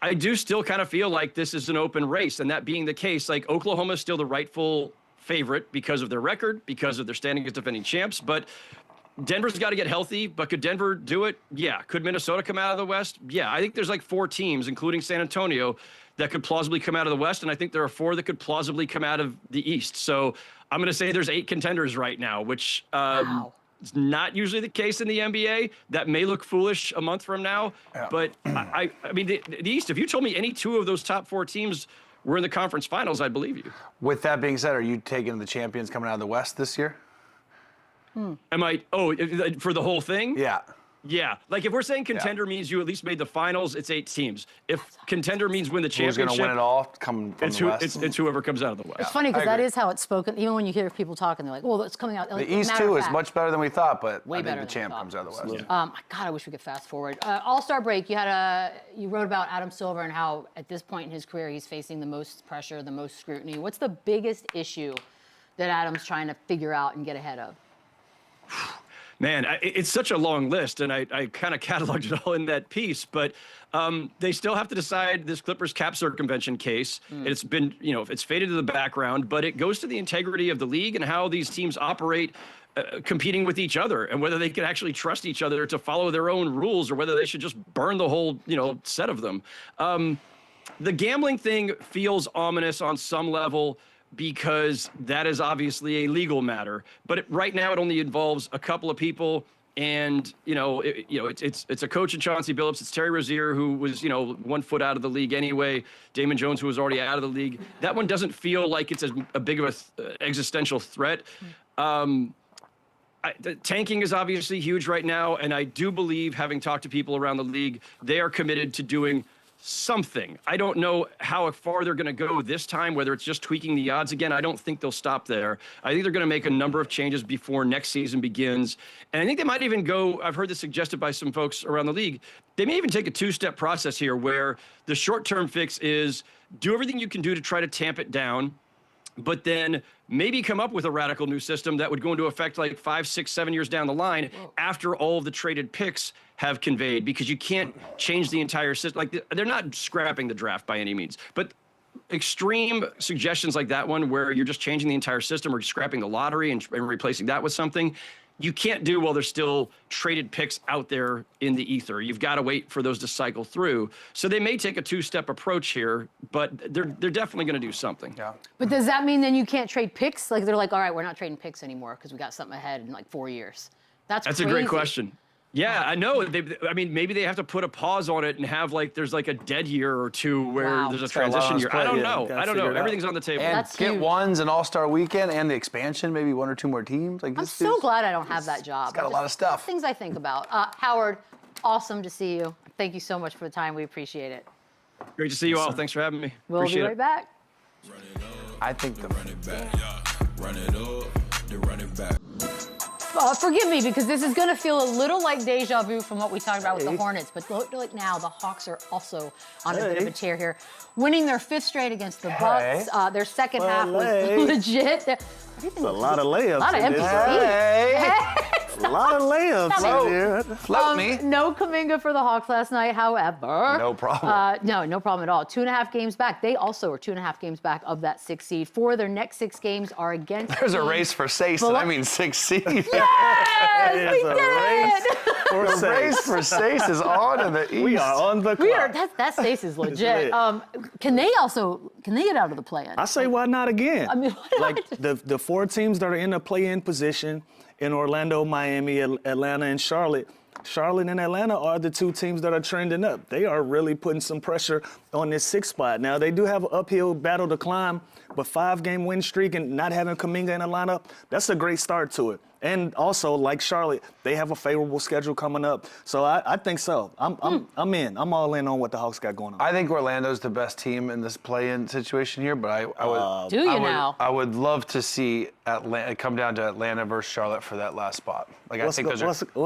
I do still kind of feel like this is an open race. And that being the case, like Oklahoma is still the rightful favorite because of their record, because of their standing as defending champs. But Denver's got to get healthy. But could Denver do it? Yeah. Could Minnesota come out of the West? Yeah. I think there's like 4 teams, including San Antonio, that could plausibly come out of the West. And I think there are 4 that could plausibly come out of the East. So I'm going to say there's 8 contenders right now, which is not usually the case in the NBA. That may look foolish a month from now. Yeah. But I mean, the East, if you told me any 2 of those top 4 teams were in the conference finals, I'd believe you. With that being said, are you taking the champions coming out of the West this year? Am I, for the whole thing? Yeah. Yeah. Like if we're saying contender means you at least made the finals, it's 8 teams. If contender means win the championship. Who's going to win it all? Come from the West. It's whoever comes out of the West. It's funny because that is how it's spoken. Even when you hear people talking, they're like, well, it's coming out. The East, too, is much better than we thought, but way I think better the champ comes out of the West. God, I wish we could fast forward. All-Star break, you wrote about Adam Silver and how at this point in his career he's facing the most pressure, the most scrutiny. What's the biggest issue that Adam's trying to figure out and get ahead of? Man, it's such a long list, and I kind of cataloged it all in that piece, but they still have to decide this Clippers cap circumvention case. It's been, it's faded to the background, but it goes to the integrity of the league and how these teams operate competing with each other and whether they can actually trust each other to follow their own rules or whether they should just burn the whole, set of them. The gambling thing feels ominous on some level, because that is obviously a legal matter. But right now it only involves a couple of people. And, it's a coach in Chauncey Billups. It's Terry Rozier, who was, 1 foot out of the league anyway. Damon Jones, who was already out of the league. That one doesn't feel like it's a big of a existential threat. The tanking is obviously huge right now. And I do believe, having talked to people around the league, they are committed to doing something. I don't know how far they're going to go this time, whether it's just tweaking the odds again. I don't think they'll stop there. I think they're going to make a number of changes before next season begins. And I think they might even go, I've heard this suggested by some folks around the league, they may even take a 2-step process here where the short-term fix is do everything you can do to try to tamp it down, but then maybe come up with a radical new system that would go into effect like 5, 6, 7 years down the line after all of the traded picks have conveyed, because you can't change the entire system. Like they're not scrapping the draft by any means, but extreme suggestions like that one where you're just changing the entire system or scrapping the lottery and replacing that with something, you can't do while there's still traded picks out there in the ether. You've got to wait for those to cycle through. So they may take a 2-step approach here, but they're definitely going to do something. Yeah. But does that mean then you can't trade picks? Like they're like, all right, we're not trading picks anymore because we got something ahead in like 4 years. That's crazy. A great question. Yeah, I know. Maybe they have to put a pause on it and have there's like a dead year or 2 where there's a transition year. I don't know. Everything's on the table. And That's get huge. ones an All-Star weekend and the expansion, maybe 1 or 2 more teams. Like I'm so glad I don't have that job. It's got a lot of stuff. Things I think about. Howard, awesome to see you. Thank you so much for the time. We appreciate it. Great to see you all. Thanks for having me. We'll be right back. I think the run it back, run it up, then run it back. Forgive me, because this is going to feel a little like deja vu from what we talked about with the Hornets. But look, now the Hawks are also on a bit of a tear here, winning their 5th straight against the Bucks. Their second half was legit. It's a lot of layups. A lot of empty seats. A lot of layups in here. Float me. No Kuminga for the Hawks last night, however. No problem. No problem at all. 2.5 games back. They also are 2.5 games back of that 6th seed. 4 of their next 6 games are against. There's a race for Sace, and I mean 6 seed. Yes, we did it. The race for Sace is on in the East. We are on the clock. That Stace is legit. Can they get out of the play-in? I say, why not again? I mean, like the 4 teams that are in the play-in position in Orlando, Miami, Atlanta, and Charlotte. Charlotte and Atlanta are the 2 teams that are trending up. They are really putting some pressure on this 6th spot. Now, they do have an uphill battle to climb, but 5-game win streak and not having Kuminga in the lineup, that's a great start to it. And also, like Charlotte, they have a favorable schedule coming up. So I think so. I'm in. I'm all in on what the Hawks got going on. I think Orlando's the best team in this play-in situation here, but I would love to see Atlanta come down to Atlanta versus Charlotte for that last spot. Like what's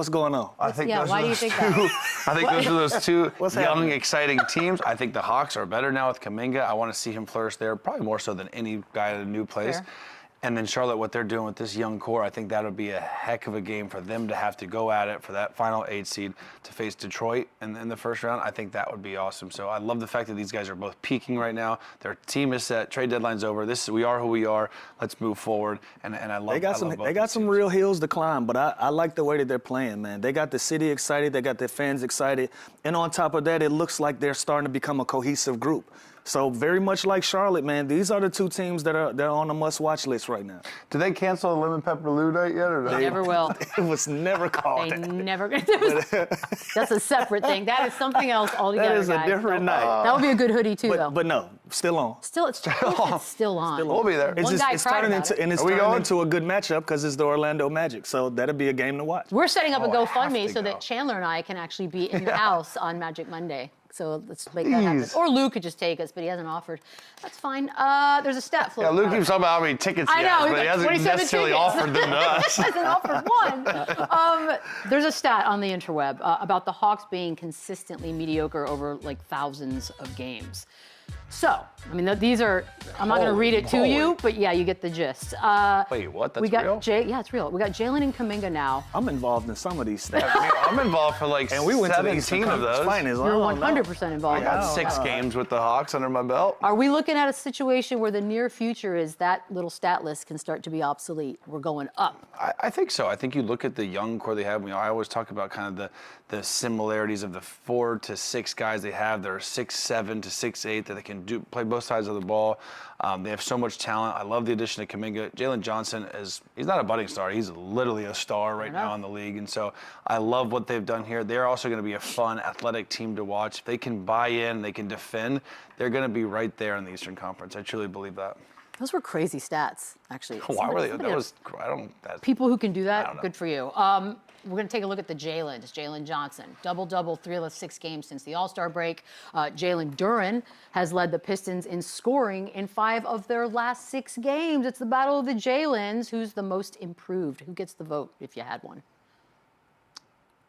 going on? I think why do you think that? I think those are those two young, happening? exciting teams. I think the Hawks are better now with Kuminga. I want to see him flourish there, probably more so than any guy at a new place. Fair. And then Charlotte, what they're doing with this young core, I think that'll be a heck of a game for them to have to go at it for that final 8 seed to face Detroit in the first round. I think that would be awesome. So I love the fact that these guys are both peaking right now. Their team is set. Trade deadline's over. We are who we are. Let's move forward. And I love. They got some real hills to climb, but I like the way that they're playing, man. They got the city excited. They got their fans excited, and on top of that, it looks like they're starting to become a cohesive group. So very much like Charlotte, man, these are the two teams that are on the must-watch list right now. Did they cancel the Lemon Pepper Lou night yet, or no? They never will. It was never called They that. never. That's a separate thing. That is something else altogether. That is a guys. different night. That would be a good hoodie too, though. But no, still on. It's still on. We'll be there. One guy It's cried turning about into it. it's Are we turning going? into a good matchup because it's the Orlando Magic. So that'll be a game to watch. We're setting up a I have GoFundMe to so go. that Chandler and I can actually be in the house on Magic Monday. So let's make that happen. Jeez. Or Lou could just take us, but he hasn't offered. That's fine. There's a stat flow. Yeah, Luke keeps talking about how many tickets he I know, has, he's but he like, hasn't 27 necessarily tickets. offered them to us. He hasn't offered one. There's a stat on the interweb about the Hawks being consistently mediocre over like thousands of games. So, I mean, these are, I'm not going to read it to you, but yeah, you get the gist. Wait, what? That's we got real? Yeah, it's real. We got Jalen and Kuminga now. I'm involved in some of these stats. I'm involved for like And we went to the 17 Eastern of Conference those. Finals. You're I don't know. 100% involved. I got 6 games with the Hawks under my belt. Are we looking at a situation where the near future is that little stat list can start to be obsolete? We're going up. I think so. I think you look at the young core they have. I always talk about kind of the similarities of the 4 to 6 guys they have. They're 6'7" to 6'8" that they can play both sides of the ball. They have so much talent. I love the addition of Kuminga. Jalen Johnson he's not a budding star. He's literally a star right now in the league. And so I love what they've done here. They're also going to be a fun, athletic team to watch. If they can buy in, they can defend, they're going to be right there in the Eastern Conference. I truly believe that. Those were crazy stats, actually. Why were they? Somebody- People who can do that, good for you. We're going to take a look at the Jalen. It's Jalen Johnson. Double-double, 3 of the 6 games since the All-Star break. Jalen Duren has led the Pistons in scoring in 5 of their last 6 games. It's the battle of the Jalens. Who's the most improved? Who gets the vote if you had one?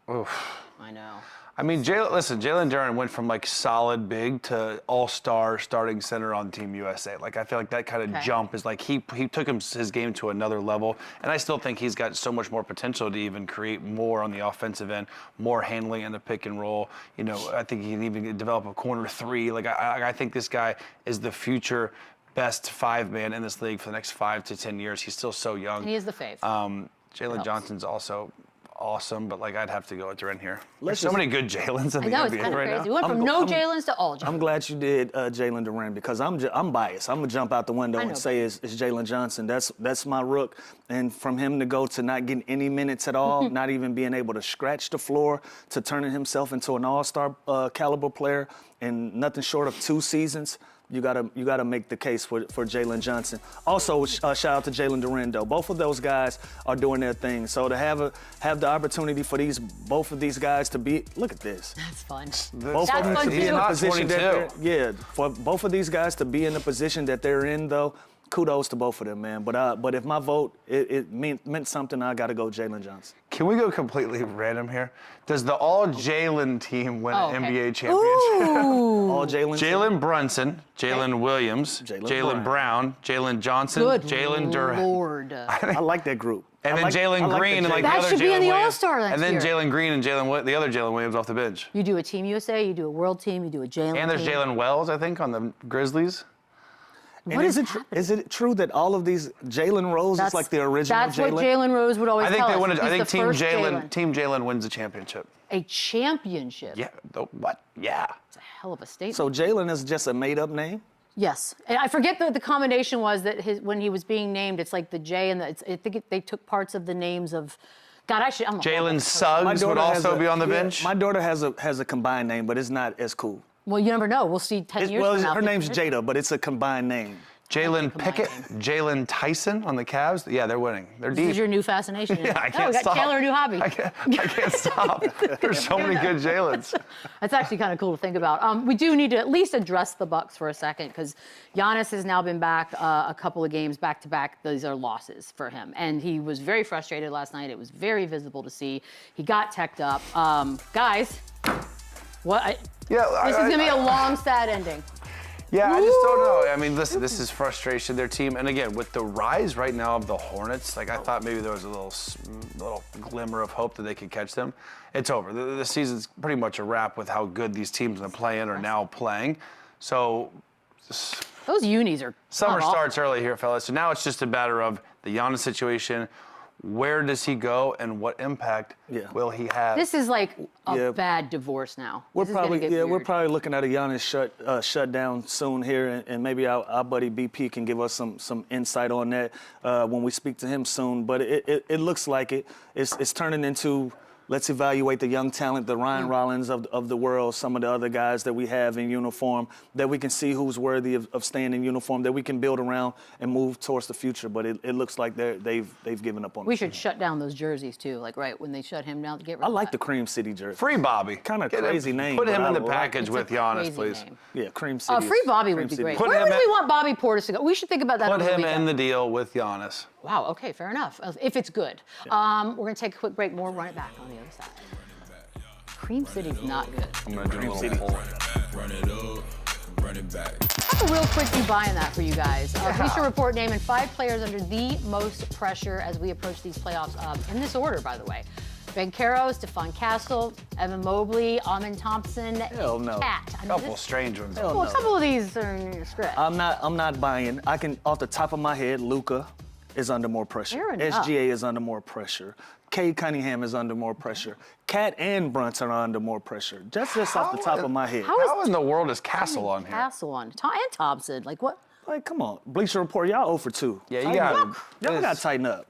Oof. I know. I mean, Jalen Duren went from like solid big to all-star starting center on Team USA. Like, I feel like that kind of jump is like he took his game to another level. And I still think he's got so much more potential to even create more on the offensive end, more handling in the pick and roll. I think he can even develop a corner 3. Like, I think this guy is the future best 5-man in this league for the next 5 to 10 years. He's still so young. And he is the fave. Jalen Johnson's also awesome, but like I'd have to go with Duren here. There's Let's so just- many good Jalens in I the know, it's NBA kind of right crazy. now. We went from no Jalens to all Jalens. I'm glad you did Jalen Duren because I'm biased. I'm gonna jump out the window I know, and say it's Jalen Johnson. That's my rook, and from him to go to not getting any minutes at all, not even being able to scratch the floor, to turning himself into an all-star caliber player in nothing short of 2 seasons. You gotta make the case for Jalen Johnson. Also, shout out to Jalen Duren though. Both of those guys are doing their thing. So to have the opportunity for both of these guys to be, look at this. That's fun. Both That's of them fun to be in too. the Not position 22. for both of these guys to be in the position that they're in though. Kudos to both of them, man. But if my vote it meant something, I gotta go Jalen Johnson. Can we go completely random here? Does the all Jalen team win an NBA championship? Ooh. All Jalen. Jalen Brunson, Jalen Williams, Jalen Brown, Jalen Johnson, Good Jalen Duren. Lord. I like that group. And then I Jalen like Green and the like Jalen. the That other should be in Jalen the Williams. All-Star next And then year. Jalen Green and the other Jalen Williams off the bench. You do a Team USA, you do a World Team, you do a Jalen And there's team. Jalen Wells, I think, on the Grizzlies. What is Is it true that all of these Jalen Rose is like the original That's what Jalen? Jalen Rose would always I think tell they us. win. He's I think the Team first Jalen wins the championship. A championship. Yeah. What? Yeah. It's a hell of a statement. So Jalen is just a made-up name? Yes, and I forget the combination was that when he was being named, it's like the J and I think they took parts of the names of. God, I should. I'm Jalen Suggs would also be on the bench. My daughter has a combined name, but it's not as cool. Well, you never know. We'll see 10 years from now. Her name's Jada, but it's a combined name. Jalen Pickett, Jalen Tyson on the Cavs. Yeah, they're winning. They're This deep. is your new fascination. Yeah, I Oh, can't we got stop. Chandler a new hobby. I can't stop. There's so many good Jalens. That's actually kind of cool to think about. We do need to at least address the Bucks for a second because Giannis has now been back a couple of games back to back. These are losses for him, and he was very frustrated last night. It was very visible to see. He got teched up. Guys, What? Yeah, This is gonna be a long, sad ending. Yeah, I just don't know. I mean, listen, this is frustration. Their team, and again, with the rise right now of the Hornets, like I thought maybe there was a little glimmer of hope that they could catch them. It's over. The season's pretty much a wrap with how good these teams in the play-in are now playing. So Those unis are summer awful. starts early here, fellas. So now it's just a matter of the Giannis situation. Where does he go, and what impact will he have? This is like a bad divorce now. We're This is gonna get we're weird. probably looking at a Giannis shutdown soon here, and maybe our buddy BP can give us some insight on that when we speak to him soon. But it looks like it's turning into, let's evaluate the young talent, the Ryan Rollins of the world, some of the other guys that we have in uniform, that we can see who's worthy of staying in uniform, that we can build around and move towards the future. But it looks like they've given up on We it. should shut down those jerseys too, like right when they shut him down to get rid I of like that. the Cream City jersey. Free Bobby. Kind of Get crazy him, name. Put but him I in the like it. package It's with a Giannis, crazy please. name. Yeah, Cream City. Free Bobby Cream would be City. great. Put Where him would we in- want Bobby Portis to go? We should think about that. Put over the him in weekend. the deal with Giannis. Wow. Okay. Fair enough. If it's good, we're gonna take a quick break. More. Run it back on the other side. Cream City's not good. I'm gonna do a little poll. Run it up, run it back. Have a real quick Dubai in that for you guys. Bleacher Report naming 5 players under the most pressure as we approach these playoffs. In this order, by the way: Banchero, Stephon Castle, Evan Mobley, Amin Thompson, Hell no. Cat. I mean, Couple strange ones. well, a couple of these are in your script. I'm not buying. I can, off the top of my head, Luka is under more pressure. Fair enough. SGA is under more pressure. Cade Cunningham is under more pressure. Cat and Brunson are under more pressure. Just off the top of my head. How in the world is Castle on here? Castle on and Thompson. Like what? Like, come on. Bleacher Report, y'all 0 for 2. Yeah, you Tighten got up. Y'all got to tighten up.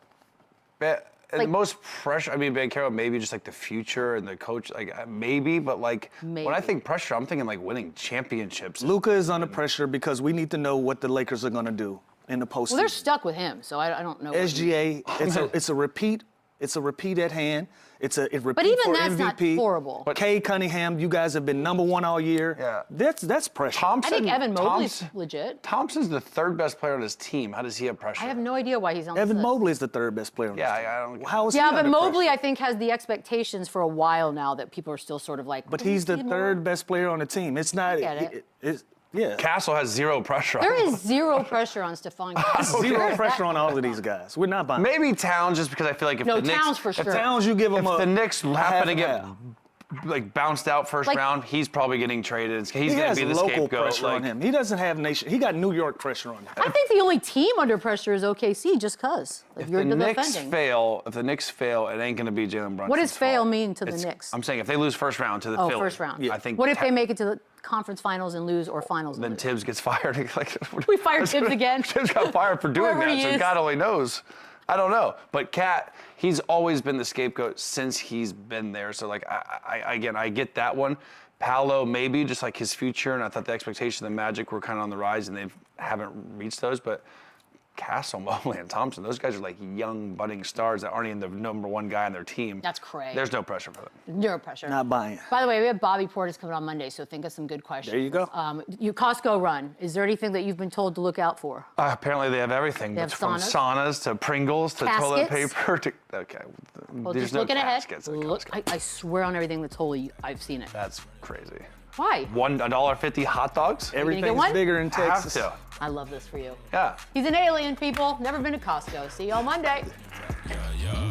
The Like- most pressure. I mean, Banchero maybe just like the future and the coach, like maybe, but like when I Maybe. think pressure, I'm thinking like winning championships. Luka is under pressure because we need to know what the Lakers are going to do in the postseason. Well, they're stuck with him, so I don't know. what he- SGA, it's a repeat. It's a repeat at hand. It's a repeat But even for that's not MVP. horrible. But- Cade Cunningham, you guys have been #1 all year. Yeah. That's pressure. I Thompson. think Evan Mobley's Thompson- legit. Thompson's the third best player on his team. How does he have pressure? I have no idea why he's on Evan this list. Mobley is the third best player on Yeah, this team. I don't. How is he Yeah, but under Mobley, pressure? I think, has the expectations for a while now that people are still sort of like. But "Oh, he's the need more." third best player on the team. It's not. get it. Yeah. Castle has zero pressure. There on him. is zero pressure on Stephon Castle. Zero pressure on all of these guys. We're not buying. Maybe Towns, just because I feel like if No, the Knicks, Towns for if sure. Towns, you give him If a. the Knicks happen to half and get half. like bounced out first Like- round, he's probably getting traded. He's He going to has be the local scapegoat. pressure like, on him. He doesn't have nation. He got New York pressure on him. I think the only team under pressure is OKC, just cause. Like, If you're the Knicks defending. fail, it ain't going to be Jalen Brunson. What does fail mean to the Knicks? I'm saying if they lose first round to the Oh, Philly, first round. I think. What if they make it to the conference finals and lose, or finals and Then lose? Tibbs gets fired. Like, We fired Tibbs again. Tibbs got fired for doing Wherever that, he so is. God only knows. I don't know. But Cat, he's always been the scapegoat since he's been there. So, like, I get that one. Paolo, maybe just like his future, and I thought the expectation of the Magic were kind of on the rise, and they haven't reached those. But Castle, Mobley, and Thompson, those guys are like young, budding stars that aren't even the #1 guy on their team. That's crazy. There's no pressure for them. No pressure. Not buying. By the way, we have Bobby Portis coming on Monday, so think of some good questions. There you go. You Costco run. Is there anything that you've been told to look out for? Apparently, they have everything. They have from saunas to Pringles to toilet Caskets? paper to. Okay. Well, There's just no looking ahead. caskets at Look, Costco. I swear on everything that's holy, I've seen it. That's crazy. Why? $1.50 hot dogs? Everything's one? bigger in Have Texas. to. I love this for you. Yeah. He's an alien, people. Never been to Costco. See you on Monday. Yeah.